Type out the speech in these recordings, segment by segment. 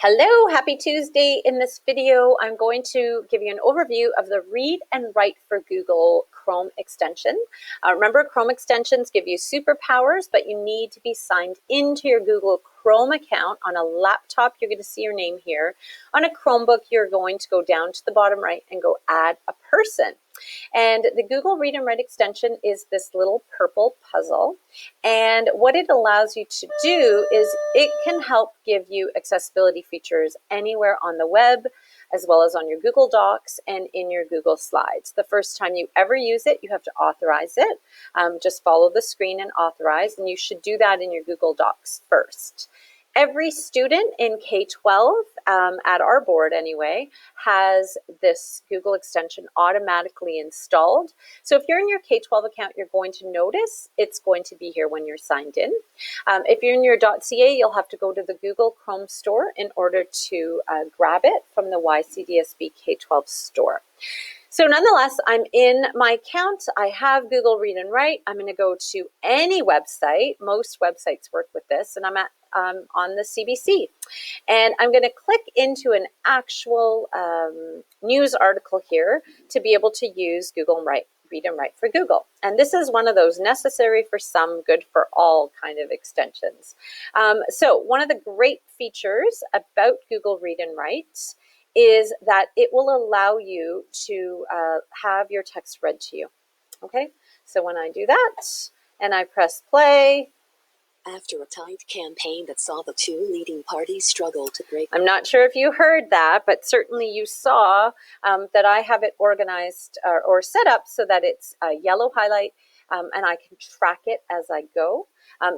Hello, happy Tuesday. In this video, I'm going to give you an overview of the Read and Write for Google Chrome extension. Remember, Chrome extensions give you superpowers, but you need to be signed into your Google Chrome account. On a laptop, you're going to see your name here. On a Chromebook, you're going to go down to the bottom right and go add a person. And the Google Read and Write extension is this little purple puzzle. And what it allows you to do is it can help give you accessibility features anywhere on the web, as well as on your Google Docs and in your Google Slides. The first time you ever use it, you have to authorize it. Just follow the screen and authorize, and you should do that in your Google Docs first. Every student in K-12, at our board anyway, has this Google extension automatically installed. So if you're in your K-12 account, you're going to notice it's going to be here when you're signed in. If you're in your .ca, you'll have to go to the Google Chrome store in order to grab it from the YCDSB K-12 store. So nonetheless, I'm in my account. I have Google Read and Write. I'm going to go to any website. Most websites work with this, and I'm at on the CBC. And I'm going to click into an actual news article here to be able to use Google Read and Write for Google. And this is one of those necessary for some, good for all kind of extensions. So one of the great features about Google Read and Write is that it will allow you to have your text read to you. Okay, so when I do that and I press play, after a tight campaign that saw the two leading parties struggle to break. I'm not sure if you heard that, but certainly you saw that I have it organized or set up so that it's a yellow highlight and I can track it as I go.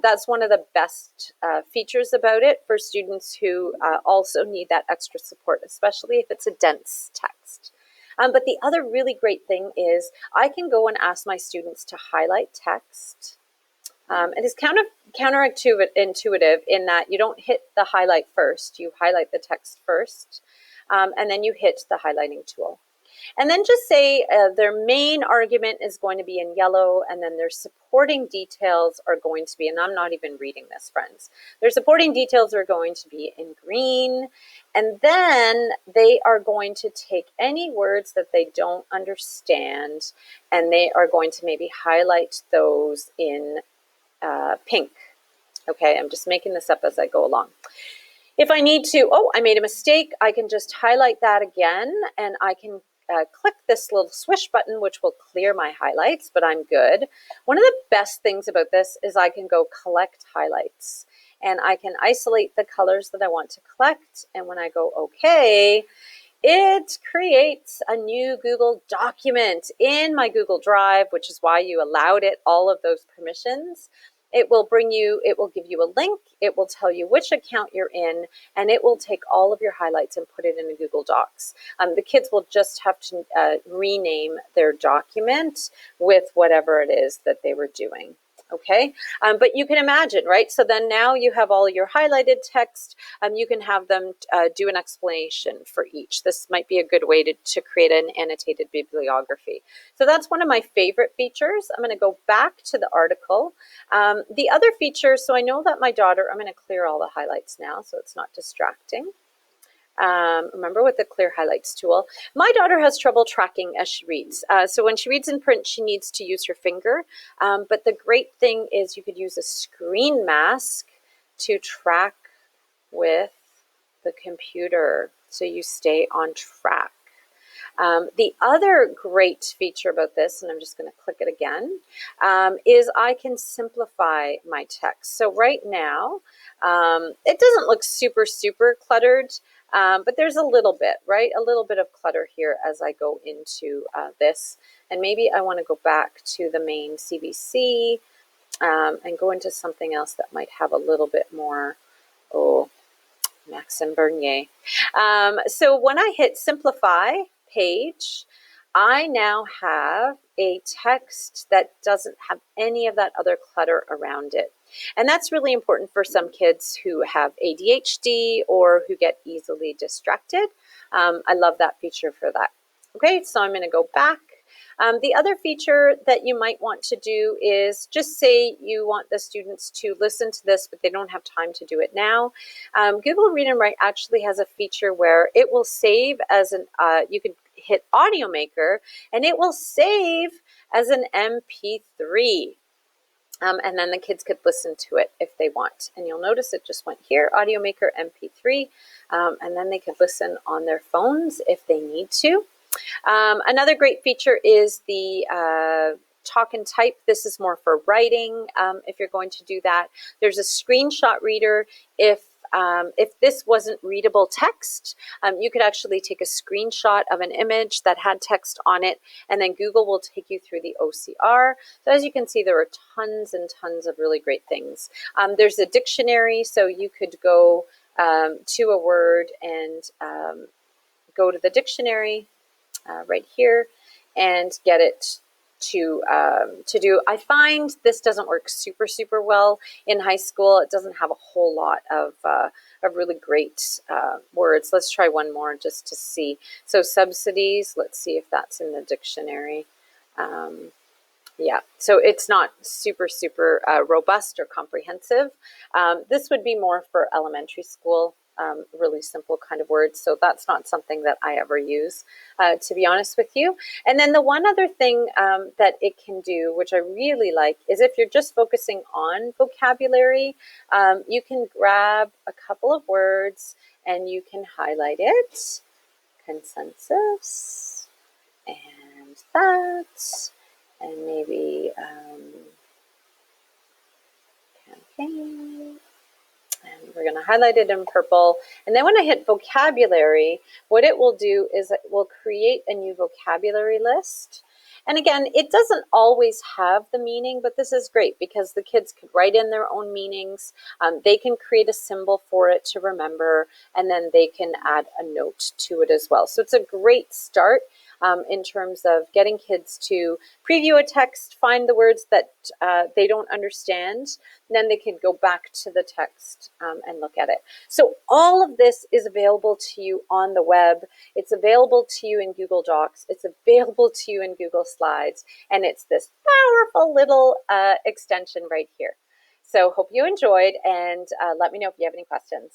That's one of the best features about it for students who also need that extra support, especially if it's a dense text. But the other really great thing is I can go and ask my students to highlight text. It is counterintuitive in that you don't hit the highlight first, you highlight the text first, and then you hit the highlighting tool. And then just say their main argument is going to be in yellow, and then their supporting details are going to be, and I'm not even reading this, friends, their supporting details are going to be in green, and then they are going to take any words that they don't understand, and they are going to maybe highlight those in pink. Okay, I'm just making this up as I go along. If I need to, I made a mistake, I can just highlight that again, and I can click this little swish button, which will clear my highlights, but I'm good. One of the best things about this is I can go collect highlights, and I can isolate the colors that I want to collect, and when I go OK, it creates a new Google document in my Google Drive, which is why you allowed it all of those permissions. It will give you a link, it will tell you which account you're in, and it will take all of your highlights and put it in a Google Docs. The kids will just have to rename their document with whatever it is that they were doing. Okay, but you can imagine, right? So then now you have all your highlighted text. You can have them do an explanation for each. This might be a good way to create an annotated bibliography. So that's one of my favorite features. I'm going to go back to the article. The other feature, so I know that my daughter, I'm going to clear all the highlights now so it's not distracting. Remember with the clear highlights tool, my daughter has trouble tracking as she reads. So when she reads in print, she needs to use her finger. But the great thing is you could use a screen mask to track with the computer so you stay on track. The other great feature about this, and I'm just going to click it again, is I can simplify my text. So right now, it doesn't look super cluttered, but there's a little bit, right? A little bit of clutter here as I go into this. And maybe I want to go back to the main CBC and go into something else that might have a little bit more, Maxime Bernier. So when I hit simplify page, I now have a text that doesn't have any of that other clutter around it. And that's really important for some kids who have ADHD or who get easily distracted. I love that feature for that. Okay, so I'm going to go back. The other feature that you might want to do is just say you want the students to listen to this, but they don't have time to do it now. Google Read and Write actually has a feature where it will save as an, you could hit Audio Maker, and it will save as an MP3. And then the kids could listen to it if they want. And you'll notice it just went here, Audio Maker MP3, and then they could listen on their phones if they need to. Another great feature is the talk and type. This is more for writing if you're going to do that. There's a screenshot reader. If this wasn't readable text, you could actually take a screenshot of an image that had text on it, and then Google will take you through the OCR. So as you can see, there are tons and tons of really great things. There's a dictionary, so you could go to a word and go to the dictionary right here and get it to do. I find this doesn't work super well in high school. It doesn't have a whole lot of really great words. Let's try one more just to see. So subsidies, let's see if that's in the dictionary. Yeah, so it's not super robust or comprehensive. This would be more for elementary school. Really simple kind of words. So that's not something that I ever use, to be honest with you. And then the one other thing that it can do, which I really like, is if you're just focusing on vocabulary, you can grab a couple of words and you can highlight it. Consensus and that, and maybe campaign. And we're going to highlight it in purple. And then when I hit vocabulary, what it will do is it will create a new vocabulary list. And again, it doesn't always have the meaning, but this is great because the kids could write in their own meanings. They can create a symbol for it to remember, and then they can add a note to it as well. So it's a great start in terms of getting kids to preview a text, find the words that they don't understand, and then they can go back to the text and look at it. So all of this is available to you on the web. It's available to you in Google Docs. It's available to you in Google Slides. And it's this powerful little extension right here. So hope you enjoyed, and let me know if you have any questions.